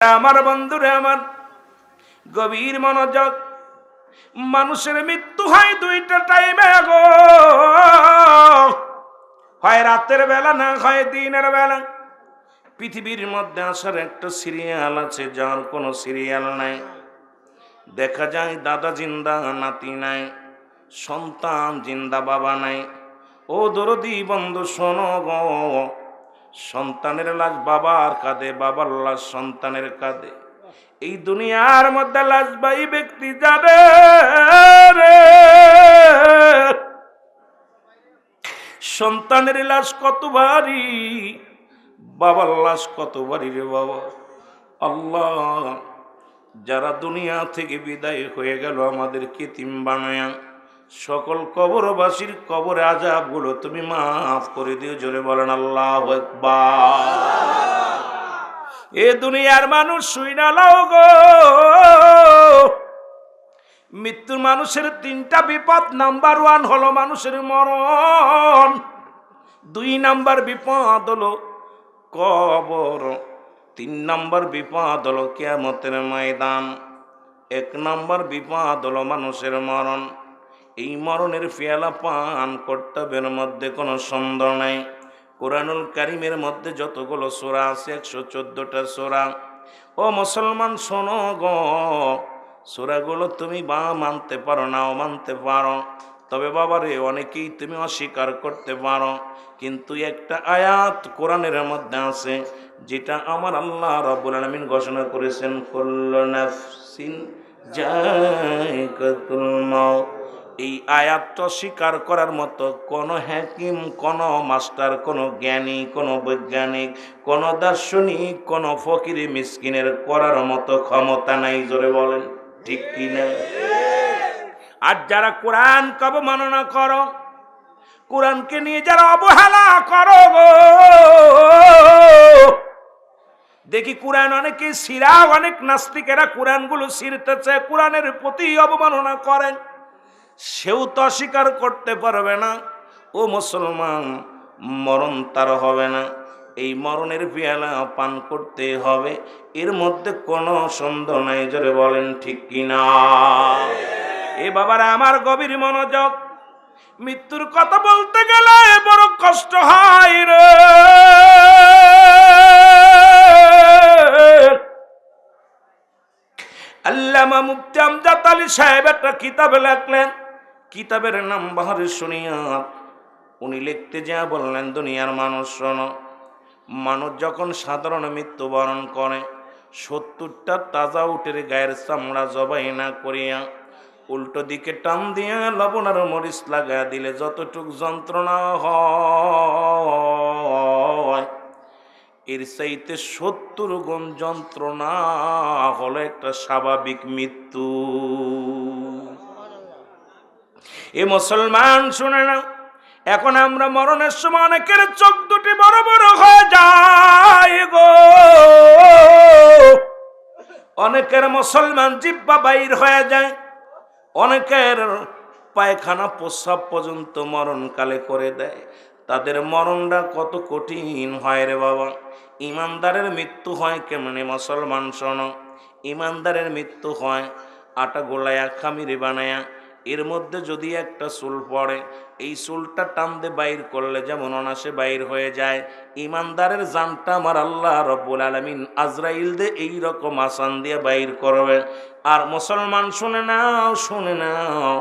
আমার বন্ধুরে আমার গভীর মনোযোগ। মানুষের মৃত্যু হয় দুইটা টাইমে গো, হয় রাতের বেলা না হয় দিনের বেলা। পৃথিবীর মধ্যে আসার একটা সিরিয়াল আছে, যার কোনো সিরিয়াল নাই। দেখা যায় দাদা জিন্দা নাতি নাই, সন্তান জিন্দা বাবা নাই। ও দরদি বন্ধু শোনো গো, সন্তানের লাশ বাবার কাঁধে, বাবার লাশ সন্তানের কাঁধে। এই দুনিয়ার মধ্যে লাশবাহী ব্যক্তি যাবে রে, সন্তানের লাশ কত ভারী, বাবার লাশ কত ভারী রে বাবা। আল্লাহ, যারা দুনিয়া থেকে বিদায় হয়ে গেল আমাদের ইতিম বানায়া, সকল কবরবাসীর কবরে আযাবগুলো তুমি মাফ করে দিও। জোরে বলেন আল্লাহু আকবার। এ দুনিয়ার মানুষ শুইনা লাও গো, মৃত্যু মানুষের তিনটা বিপদ। নাম্বার 1 হলো মানুষের মরণ, 2 নাম্বার বিপদ হলো কবর, 3 নাম্বার বিপদ হলো কিয়ামতের ময়দান। 1 নাম্বার বিপদ হলো মানুষের মরণ। এই মরণের পেয়ালা পান কর্তব্যের মধ্যে কোনো সন্দেহ নাই। কোরআনুল কারীমের মধ্যে যতগুলো সূরা আছে 114টা সূরা। ও মুসলমান শোনো গো, সূরাগুলো তুমি বা মানতে পারো নাও মানতে পারো, তবে বাবারে অনেকেই তুমি অস্বীকার করতে পারো। কিন্তু একটা আয়াত কোরআনের মধ্যে আছে, যেটা আমার আল্লাহ রাব্বুল আলামিন ঘোষণা করেছেন, কুল্লু নাফসিন যায়কাতুল মাউত। এই আয়াতটা স্বীকার করার মতো কোনো হাকিম, কোনো মাস্টার, কোনো জ্ঞানী, কোনো বৈজ্ঞানিক, কোনো দার্শনিক, কোনো ফকির মিসকিনের করার মতো ক্ষমতা নাই। জোরে বলেন ঠিক কিনা? আর যারা কোরআন অবমাননা করো, কোরআনকে নিয়ে যারা অবহেলা করো গো, দেখি কোরআন অনেকে সিরা, অনেক নাস্তিকেরা কোরআনগুলো ছিঁড়তেছে, কোরআনের প্রতি অবমাননা করেন, সেও তো অস্বীকার করতে পারবে না। ও মুসলমান, মরণ তার হবে না, এই মরণের পেয়ালা পান করতে হবে, এর মধ্যে কোনো সন্দেহ নাই। জোরে বলেন ঠিক কিনা? এ বাবারা আমার গভীর মনোযোগ। মৃত্যুর কথা বলতে গেলে বড় কষ্ট হয় রে। আল্লামা মুফতি আমজাদ আলী সাহেব একটা কিতাবে লিখলেন, কিতাবের নাম বাহরে শরিয়াত। উনি লিখতে যা বললেন, দুনিয়ার মানুষ শোনো, মানুষ যখন সাধারণ মৃত্যুবরণ করে, 70টা তাজা উটের গায়ের চামড়া জবাই না করিয়া উল্টো দিকে টান দিয়া লবণ আর মরিচ লাগা দিলে যতটুক যন্ত্রণা হয়, এর চাইতে 70 গুণ যন্ত্রণা হলো একটা স্বাভাবিক মৃত্যু। এ মুসলমান শুনে না, এখন আমরা মরণের সময় অনেকের চোখ দুটি বড় বড় হয়ে যায় গো, অনেকের মুসলমান জিহ্বা বাইর হয়ে যায়, অনেকের পায়খানা প্রস্রাব পর্যন্ত মরণকালে করে দেয়। তাদের মরণটা কত কঠিন হয় রে বাবা। ইমানদারের মৃত্যু হয় কেমনে মুসলমান শোনো, ইমানদারের মৃত্যু হয় আটা গোলায়া খামিরে বানায়া, এর মধ্যে যদি একটা চুল পড়ে, এই চুলটা টানতে বাইর করলে যেমন অনাসে বাইর হয়ে যায়, ইমানদারের জানটা আমার আল্লাহ রব্বুল আলামিন আজরাইল দে এইরকম আসান দিয়ে বাইর করবে। আর মুসলমান শুনে নাও, শুনে নাও,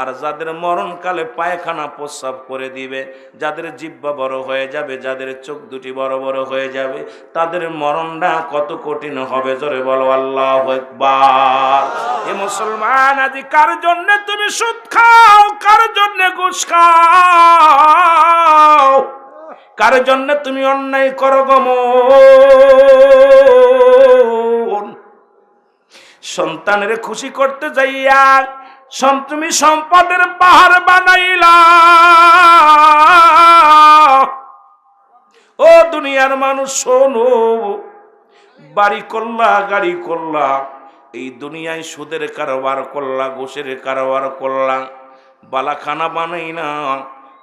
আর যাদের মরণকালে পায়খানা প্রস্রাব করে দিবে, যাদের জিহ্বা বড় হয়ে যাবে, যাদের চোখ দুটি বড় বড় হয়ে যাবে, তাদের মরণটা কত কঠিন হবে। জোরে বলো আল্লাহু আকবার। এ মুসলমান, আজ কার জন্য তুমি সুদ খাও, কার জন্য ঘুষ খাও, কার জন্য তুমি অন্যায় করো গমন? সন্তানের খুশি করতে যাইয়া তুমি সম্পদের পাহাড় বানাইলা। ও দুনিয়ার মানুষ শোনো, বাড়ি করলা, গাড়ি করলা, এই দুনিয়ায় সুদের কারবার করলা, ঘুষের কারবার করলা, বালাখানা বানাই না,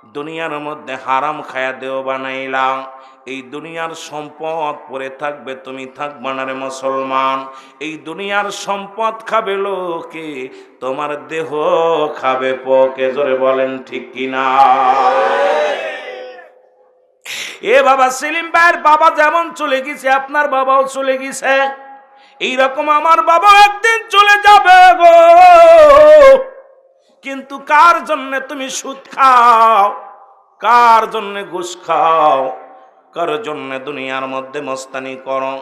দুনিয়ার মধ্যে হারাম খায়া দেও বানাইলাম, এই দুনিয়ার সম্পদ পড়ে থাকবে, তুমি থাকবা না রে মুসলমান। এই দুনিয়ার সম্পদ খাবে লোকে, তোমার দেহ খাবে পোকে। জোরে বলেন ঠিক কিনা? এ বাবা সেলিম ভাইয়ের বাবা যেমন চলে গেছে, আপনার বাবাও চলে গেছে, এইরকম আমার বাবা একদিন চলে যাবে গো। কিন্তু কার জন্য তুমি সুদ খাও, কার জন্য ঘুষ খাও, কার জন্য দুনিয়ার মধ্যে মস্তানি করো?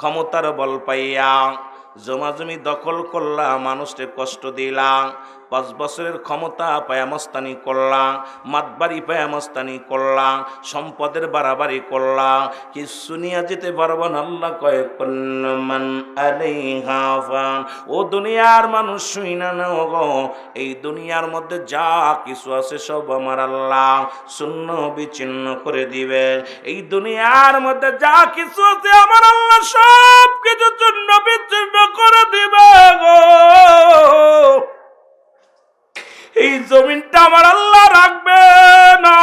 ক্ষমতার বল পাইয়া জমাজমি দখল করলাম, মানুষকে কষ্ট দিলাম, 5 বছরের ক্ষমতা পায়া মস্তানি করলাম, মাতবাড়ি পায়া মস্তানি করলাম, সম্পদের বাড়াবাড়ি করলাম, কিছু নিয়ে যেতে পারবো না। আল্লাহ কয় কুল্লুমান আলাইহা ফান। ও দুনিয়ার মানুষ শুইনা নাও গো, এই দুনিয়ার মধ্যে যা কিছু আছে সব আমার আল্লাহ শূন্য বিচ্ছিন্ন করে দিবে। এই দুনিয়ার মধ্যে যা কিছু আছে আমার আল্লাহ সব কিছু শূন্য বিচ্ছিন্ন করে দিবে গো। এই জমিনটা আমার আল্লাহ রাখবে না।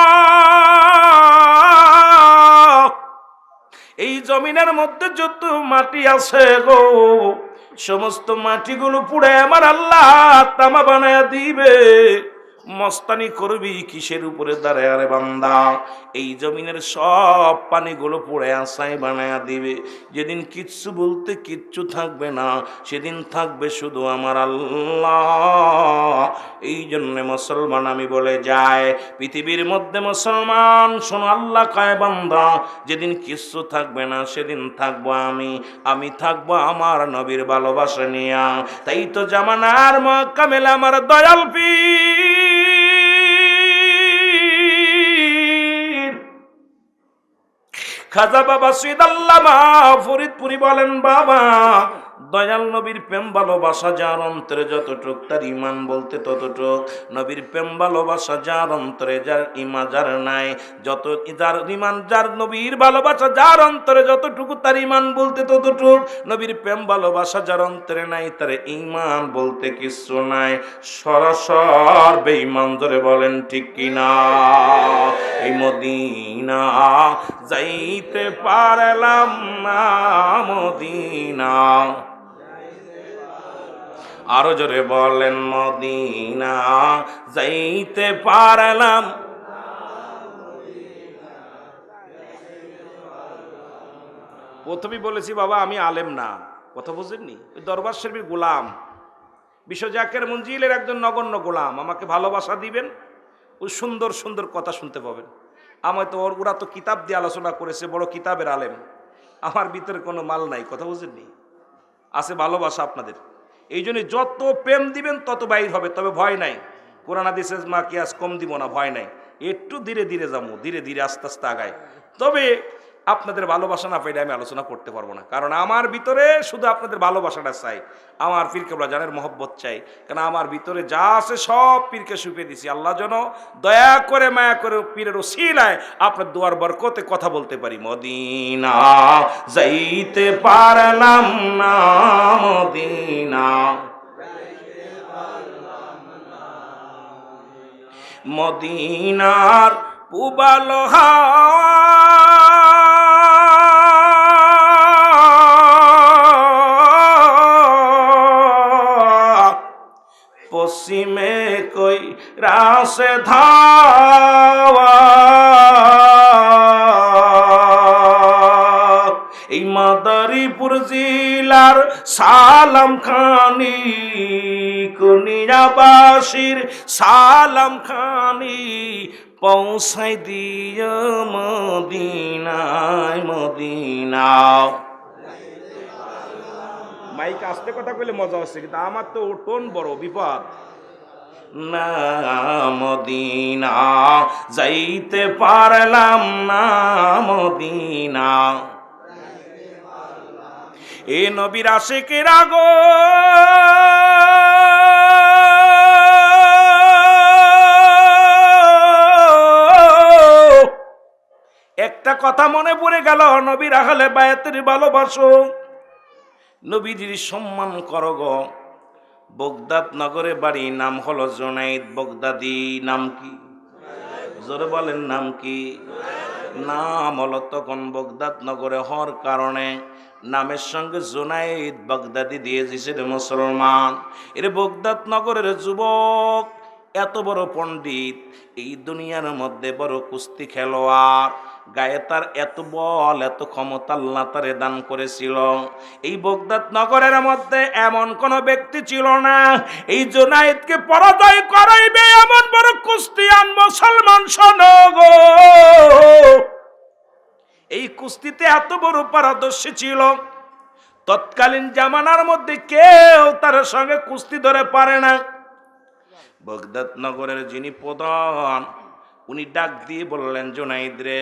এই জমিনের মধ্যে যত মাটি আছে গো, সমস্ত মাটিগুলো পুড়ে আমার আল্লাহ তামা বানায়া দিবে। মস্তানি করবি কিসের উপরে দাঁড়ায় আরে বান্দা? এই জমিনের সব পানিগুলো পুড়ে আসায় বানায়া দিবে। যেদিন কিচ্ছু বলতে কিচ্ছু থাকবে না, সেদিন থাকবে শুধু আমার আল্লাহ। এই জন্য মুসলমান আমি বলে যায় পৃথিবীর মধ্যে মুসলমান শোনো, আল্লাহ কয় বান্দা যেদিন কিচ্ছু থাকবে না সেদিন থাকবো আমি থাকবো আমার নবীর ভালোবাসা নিয়া। তাই তো জামানার কামেল আমার দয়াল পীর খাজা বাবা সৈয়দ আল্লামা ফরিদপুরি বলেন, বাবা দয়াল নবীর প্রেম ভালোবাসা যার অন্তরে যতটুক তার ইমান বলতে ততটুক। নবীর প্রেম ভালোবাসা যার অন্তরে যার ইমান যার নাই, যত যার ইমান যার নবীর ভালোবাসা যার অন্তরে যতটুকু তার ইমান বলতে ততটুক। নবীর প্রেম ভালোবাসা যার অন্তরে নাই তার ইমান বলতে কিছু নাই, সরাসর বেঈমান। ধরে বলেন ঠিক কিনা? এই মদিনা যাইতে পারলাম না, মদিনা আরো জোরে বলেন, মদিনা যাইতে পারলাম। প্রথমেই বলেছি বাবা আমি আলেম না, কথা বুঝেননি? ওই দরবার শরীফের গোলাম, বিশ্ব জাকের মঞ্জিলের একজন নগণ্য গোলাম। আমাকে ভালোবাসা দিবেন, ওই সুন্দর সুন্দর কথা শুনতে পাবেন। আমার তো ওরা তো কিতাব দিয়ে আলোচনা করেছে, বড় কিতাবের আলেম। আমার ভিতরে কোনো মাল নাই, কথা বুঝেননি? আছে ভালোবাসা আপনাদের। এই জন্য যত প্রেম দিবেন তত বাইর হবে, তবে ভয় নাই। কোরআন হাদিসের মা কিয়াস কম দিব না, ভয় নাই। একটু ধীরে ধীরে যাবো, ধীরে ধীরে আস্তে আস্তে আগায়। তবে আপনাদের ভালোবাসা না পাইলে আমি আলোচনা করতে পারবো না, কারণ আমার ভিতরে শুধু আপনাদের ভালোবাসাটা চাই। আমার পীর কেবলা জানের মহব্বত চাই, কারণ আমার ভিতরে যা আছে সব পীরকে সুপে দিছি। আল্লাহ যেন দয়া করে মায়া করে পীরের ওসিলায় আপনার দুয়ার বরকতে কথা বলতে পারি। মদিনা যাইতে পারলাম না, মদিনা মদিনার পুবাল পশ্চিমে কই রাসে ধাওয়া, এই মাদারীপুর জিলার সালাম খানি, কুনিয়াবাসীর সালাম খানি পৌঁছাই দিও মদিনায়, মদিনা। মাইক আসতে কথা কইলে মজা হচ্ছে, কিন্তু আমার তো টোন বড় বিপদ। না মদিনা যাইতে পারলাম না, মদিনা। এ নবীর আশিকের আগো একটা কথা মনে পড়ে গেল, নবীর আহলে বায়াতের ভালোবাসো, নবীজির সম্মান করো গো। বগদাদ নগরে বাড়ি, নাম হলো জুনাইদ বগদাদি। নাম কি? জোরে বলেন নাম কি? নাম হলো তখন বগদাদ নগরে হওয়ার কারণে নামের সঙ্গে জুনাইদ বাগদাদি দিয়ে দিয়েছিল মুসলমান। এর বগদাদ নগরের যুবক, এত বড় পণ্ডিত, এই দুনিয়ার মধ্যে বড় কুস্তি খেলোয়াড়, গায়ে তার এত বল, এত ক্ষমতা আল্লাহ তারে দান করেছিল। এই বগদাদ নগরের মধ্যে এমন কোন ব্যক্তি ছিল না এই জুনাইদকে পরাজয় করাইবে এমন বড় কুস্তিয়ান মুসলমান। শোনো গো, এই কুস্তিতে এত বড় পারদর্শী ছিল, তৎকালীন জামানার মধ্যে কেউ তার সঙ্গে কুস্তি ধরে পারে না। বগদাদ নগরের যিনি প্রধান, উনি ডাক দিয়ে বললেন, জুনাইদ রে,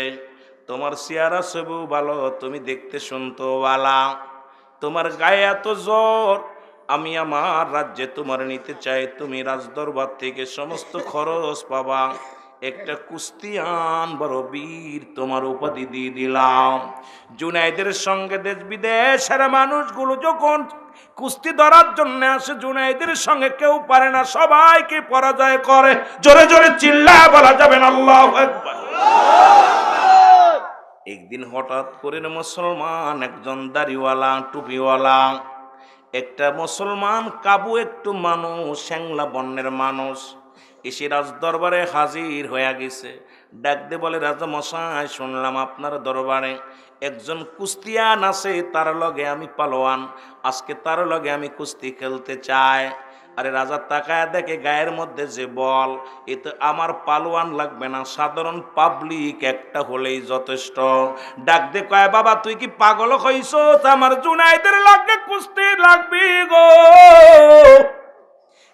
তোমার চেহারা সবু ভালো, তুমি দেখতে শুনতো বালা, তোমার গায়ে এত জোর, আমি আমার রাজ্যে তোমার নিতে চাই, তুমি রাজদরবার থেকে সমস্ত খরচ পাবা, একটা কুস্তিয়ান বড় বীর তোমার উপাধি দিয়ে দিলাম। জুনাইদের সঙ্গে দেশ বিদেশের মানুষগুলো যখন কুস্তি ধরার জন্য আসে, জুনাইদের সঙ্গে কেউ পারে না, সবাইকে পরাজয় করে। জোরে জোরে চিল্লায় বলা যাবে না আল্লাহু আকবার। একদিন হঠাৎ করে মুসলমান একজন দাড়িওয়ালা টুপিওয়ালা একটা মুসলমান কাবু একটু মানুষ, শ্যাংলা বর্ণের মানুষ, এসে রাজ দরবারে হাজির হয়ে গেছে। ডাক দে বলে, রাজা মশাই, শুনলাম আপনার দরবারে একজন কুস্তিয়ান আছে, তার লগে আমি পালোয়ান, আজকে তার লগে আমি কুস্তি খেলতে চাই। আরে রাজা তাকায় দেখে গায়ের মধ্যে যে বল, এ তো আমার পালোয়ান লাগবে না, সাধারণ পাবলিক একটা হলেই যথেষ্ট। ডাক দে কয়, বাবা তুই কি পাগল হইছ? আমার জুনাইদের লাগে কুস্তি লাগবি গো,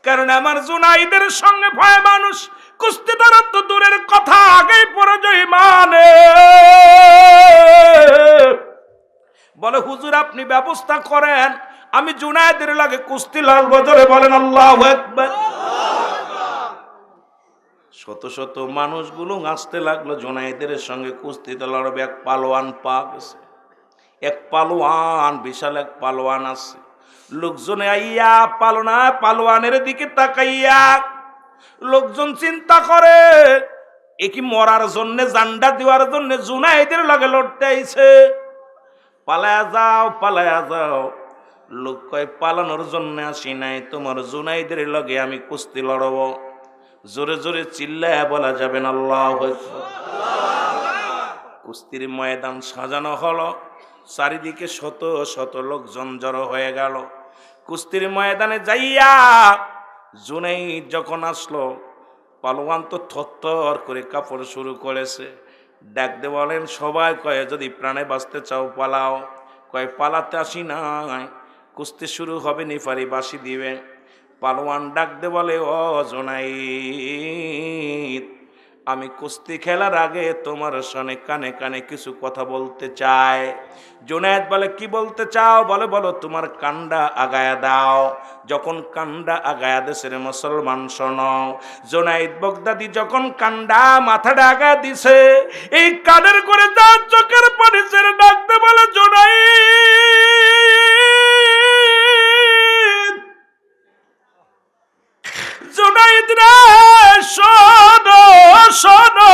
কারণ আমার জুনাইদের সঙ্গে ভয় মানুষ কুস্তি ধরার তো দূরের কথা, আগেই পরাজয় মানে। বলে, হুজুর আপনি ব্যবস্থা করেন, আমি জুনাইদের লাগে কুস্তি লড়বো। জোরে বলেন আল্লাহু আকবার। শত শত মানুষগুলো আসতে লাগলো জুনাইদের সঙ্গে কুস্তিতে লড়বে। এক পালোয়ান পা গেছে, এক পালোয়ান, বিশাল এক পালোয়ান আছে। লোকজনে আইয়া পালোয়ানের দিকে তাকাইয়া লোকজন চিন্তা করে, এ কি মরার জন্য, জান্ডা দেওয়ার জন্য জুনাইদের লগে লড়তে আইছে? পালায়া যাও, পালায়া যাও। লোক কয়, পালানোর জন্য আসি নাই, তোমার জুনাইদের লগে আমি কুস্তি লড়ব। জোরে জোরে চিল্লায়া বলা যাবেন আল্লাহু আকবার। কুস্তির ময়দান সাজানো হলো, চারিদিকে শত শত লোকজন জড়ো হয়ে গেল। কুস্তির ময়দানে যাইয়া জুনাইদ যখন আসলো, পালোয়ান তো থরথর করে কাপড় শুরু করেছে। ডাকতে বলেন, সবাই কয়, যদি প্রাণে বাঁচতে চাও পালাও। কয়, পালাতে আসি নাই, কুস্তি শুরু হবে, নিফারি বাঁশি দিবে। পালোয়ান ডাকতে বলে, ও জুনাইদ, আমি কুস্তি খেলার আগে তোমার সঙ্গে কানে কানে কিছু কথা বলতে চাই। জুনাইদ বলে, কি বলতে চাও? বলে, বলো তোমার কান্ডা আগায়া দাও। যখন কান্ডা আগায়া দেশের মুসলমান শোনো, জুনাইদ বাগদাদি যখন কান্ডা মাথাটা আগা দিছে, এই কানের করে যা চোখের পানি ছেড়ে ডাকতে বলে, জুনাইদ, জুনাইদ রে, শোনো শোনো,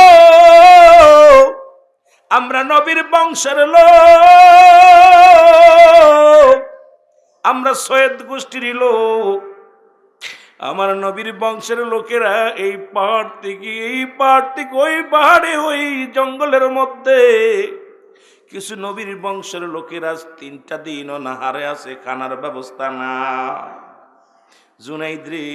আমরা নবীর বংশের লোক, আমরা সৈয়দ গোষ্ঠীর লোক। আমার নবীর বংশের লোকেরা এই পাহাড় থেকে ওই পাহাড়ে, ওই জঙ্গলের মধ্যে কিছু নবীর বংশের লোকেরা 3টা দিনও নাহারে আছে, খানার ব্যবস্থা না। জুনাইদ রে,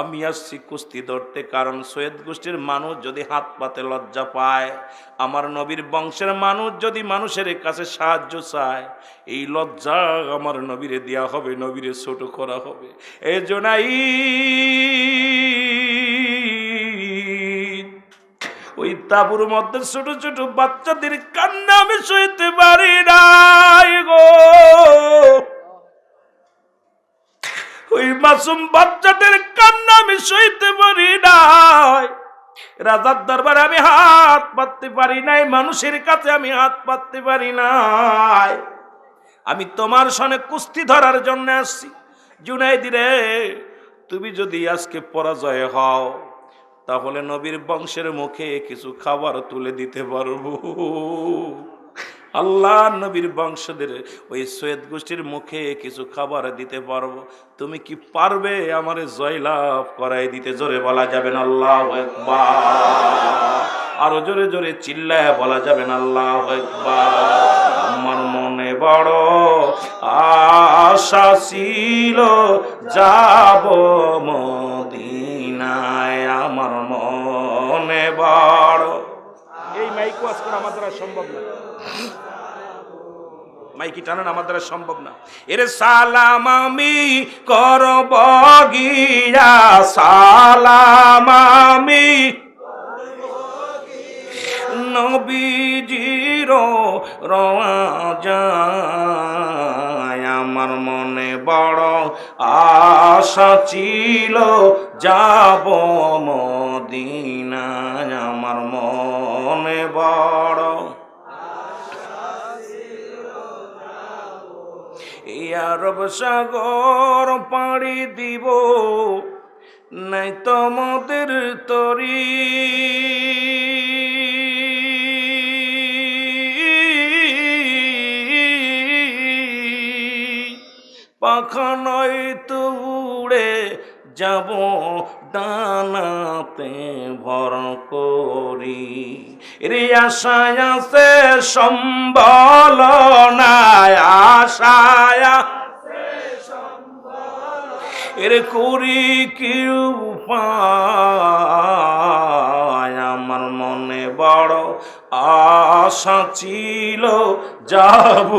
আমি আসছি কুস্তি ধরতে, কারণ সৈয়দ গোষ্ঠীর মানুষ যদি হাত পাতে লজ্জা পায়, আমার নবীর বংশের মানুষ যদি মানুষের কাছে সাহায্য চায়, এই লজ্জা আমার নবীরে দেয়া হবে, নবীরে ছোট করা হবে। এই জুনাইদ, ওই তাঁবুর মধ্যে ছোট ছোট বাচ্চাদের কান্না আমি সইতে পারি নাই গো। ওই মাসুম বাচ্চাদের কান্না আমি সইতে পারি নাই। রাজার দরবারে আমি হাত পাততে পারি নাই, মানুষের কাছে আমি হাত পাততে পারি নাই। আমি তোমার সঙ্গে কুস্তি ধরার জন্য আসছি। জুনাইদ রে, তুমি যদি আজকে পরাজয় হও, তাহলে নবীর বংশের মুখে কিছু খাবার তুলে দিতে পারবো। আল্লাহ নবীর বংশদের ওই সৈয়দ গোষ্ঠীর মুখে কিছু খাবার দিতে পারবো। তুমি কি পারবে আমারে জয়লাভ করাই দিতে? জোরে বলা যাবেন আল্লাহু আকবার। আরো জোরে জোরে চিল্লায় বলা যাবেন আল্লাহু আকবার। আমার মনে বড় আশা ছিল যাব মদিনায়, আমার মনে বড়। এই মাইক ওয়াজ করা আমার দ্বারা সম্ভব না, মাইকি টানান আমার দ্বারা সম্ভব না। এর সালাম আমি করব গিয়া, সালাম আমি নবীজির রওজায়, আমার মনে বড় আশা ছিল যাব মদিনায়, আমার মনে বড় আরব সাগর পাড়ি দিব, নাই তোমাদের তরি, পাখা নয়তো উড়ে যাব ডানাতে ভর করি, রে আশায় আছে সম্বল নাই, আশায় এর করি কি উপায়, আমার মনে বড় আশা ছিল যাব।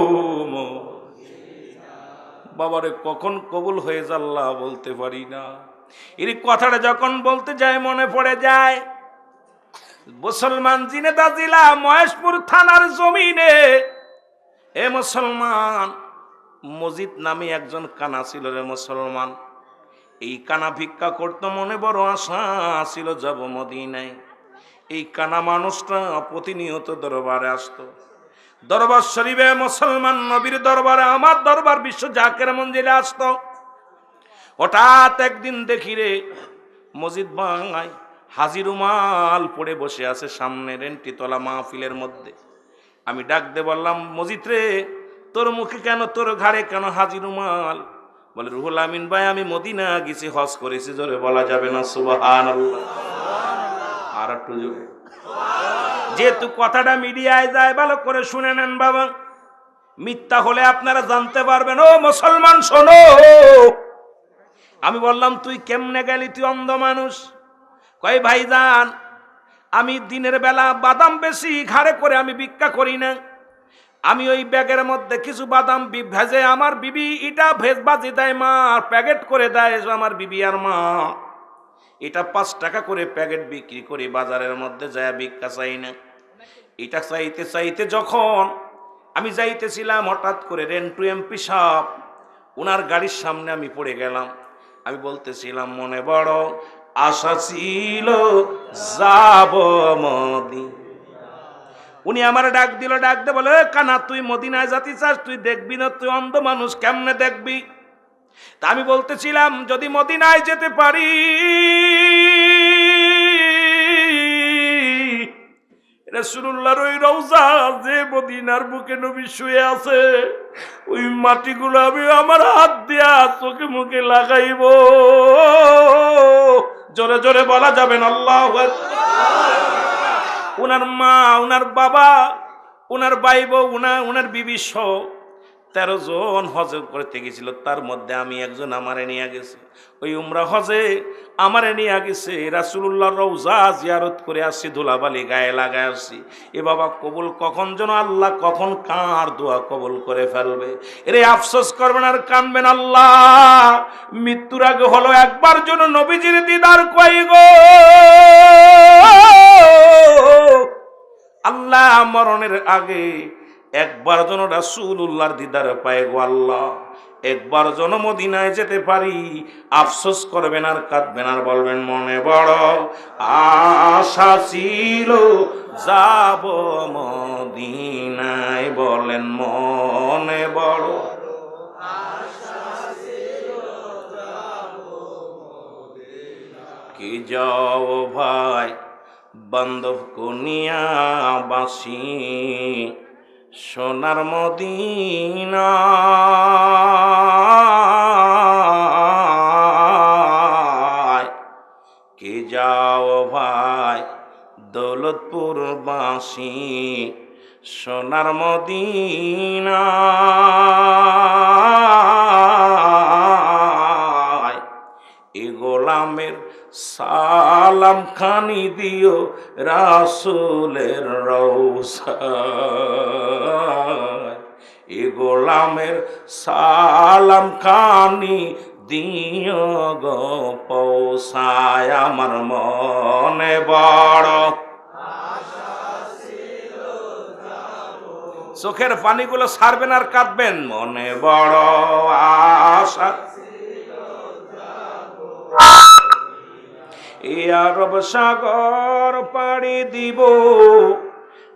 বাবারে কখন কবুল হয়ে যাল্লা বলতে পারি না। এই কথাটা যখন বলতে যায় মনে পড়ে যায় মুসলমান জিনেদা জেলা মহেশপুর থানার জমিনে এ মুসলমান মজিদ নামে একজন কানা ছিল রে মুসলমান। এই কানা ভিক্ষা করতো, মনে বড় আশা ছিল যাব মদিনায়। এই কানা মানুষটা প্রতিনিয়ত দরবারে আসতো, দরবার শরীফে মুসলমান নবীর দরবারে, আমার দরবার বিশ্ব জাকের মঞ্জিলে আসতো। হঠাৎ একদিন দেখি রে মসজিদ ভাঙাই হাজির রুমাল পড়ে বসে আছে সামনে রেন্টিতলা মাহফিলের মধ্যে। আমি ডাক দে বললাম, মসজিদ রে তোর মুখে কেন, তোর ঘাড়ে কেন হাজির রুমাল? বলে, রুহুল আমিন ভাই আমি মদিনা গেছি, হজ করেছি। জোরে বলা যাবে না সুবহানাল্লাহ? আর একটু জোরে। যেহেতু কথাটা মিডিয়ায় যায় ভালো করে শুনে নেন বাবা, মিথ্যা হলে আপনারা জানতে পারবেন। ও মুসলমান শোনো, আমি বললাম তুই কেমনে গেলি, তুই অন্ধ মানুষ? কয় ভাইজান আমি দিনের বেলা বাদাম বেশি ঘাড়ে করে আমি ভিক্ষা করি না, আমি ওই ব্যাগের মধ্যে কিছু বাদাম ভেজে আমার বিবি এটা ভেজ বাজি দেয়, মা প্যাকেট করে দেয় আমার বিবি আর মা, এটা 5 টাকা করে প্যাকেট বিক্রি করি, বাজারের মধ্যে যায় ভিক্ষা চাই না। এটা চাইতে চাইতে যখন আমি যাইতেছিলাম, হঠাৎ করে রেন্টু এমপি সাহেব ওনার গাড়ির সামনে আমি পড়ে গেলাম। আমি বলতেছিলাম মনে বড় আশা ছিল যাব মদিনা। উনি আমার ডাক দিল, ডাক দে বলে, কানা তুই মদিনায় যাতি চাস, তুই দেখবি না, তুই অন্ধ মানুষ কেমনে দেখবি? তা আমি বলতেছিলাম যদি মদিনায় যেতে পারি, রাসূলুল্লাহর ওই রওজা যে মদিনার বুকে নবী শুয়ে আছে, ওই মাটিগুলো আমি আমার হাত দিয়া চোখে মুখে লাগাইব। জোরে জোরে বলা যাবেন আল্লাহু আকবার। উনার মা, উনার বাবা, উনার ভাই বউ, উনার বিবি সহ 13 জন হজ করতে গেছিল, তার মধ্যে আমি একজন আমারে নিয়ে গেছে। ওই উমরা হজে আমারে নিয়ে গেছে, রাসূলুল্লাহর রওজা জিয়ারত করে আসছি, ধুলাবালি গায়ে লাগায় আসছি। এ বাবা কবুল কখন যেন আল্লাহ কখন কার দোয়া কবুল করে ফেলবে। এরে আফসোস করবেন আর কানবেন, আল্লাহ মৃত্যুর আগে হলো একবার যেন নবীজির দিদার কই গো আল্লাহ, মরণের আগে একবার যেন রাসূলুল্লাহর দিদার পায় গো আল্লাহ, একবার যেন মদিনায় যেতে পারি। আফসোস করবেন আর কাঁদবেন আর বলবেন মনে বড় আশা ছিল যাব মদিনায়। বলেন মনে বড় আশা ছিল যাব মদিনায়। কি যাও ভাই বান্ধব কোনিয়া বাসি সোনার মদিনা কে যাও ভাই দৌলতপুর বাসি সোনার মদিনা এ গোলামের সালাম খানি দিও রাসূলের রওসায় এ গোলামের সালাম খানি দিও গো পৌঁছায় আমার মনে বড় চোখের পানিগুলো ছাড়বেন আর কাঁদবেন মনে বড় আশা এই আরব সাগর পাড়ি দিব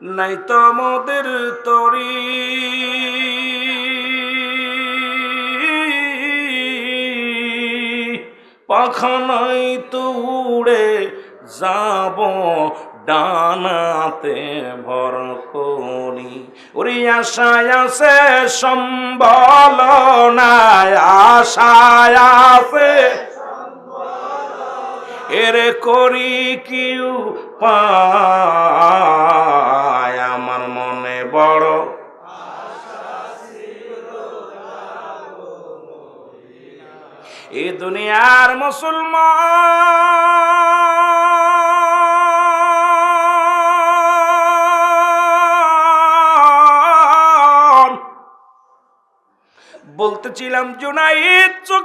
নাই তো মোদের তরি পাখা নাই তো উড়ে যাব ডানাতে ভর করি ওরে আশায় আছে সম্বল নাই আশায় আছে এরে করি কি উপায় আমার মনে বড় এই দুনিয়ার মুসলমান বলতেছিলাম জুনাইদ চোখে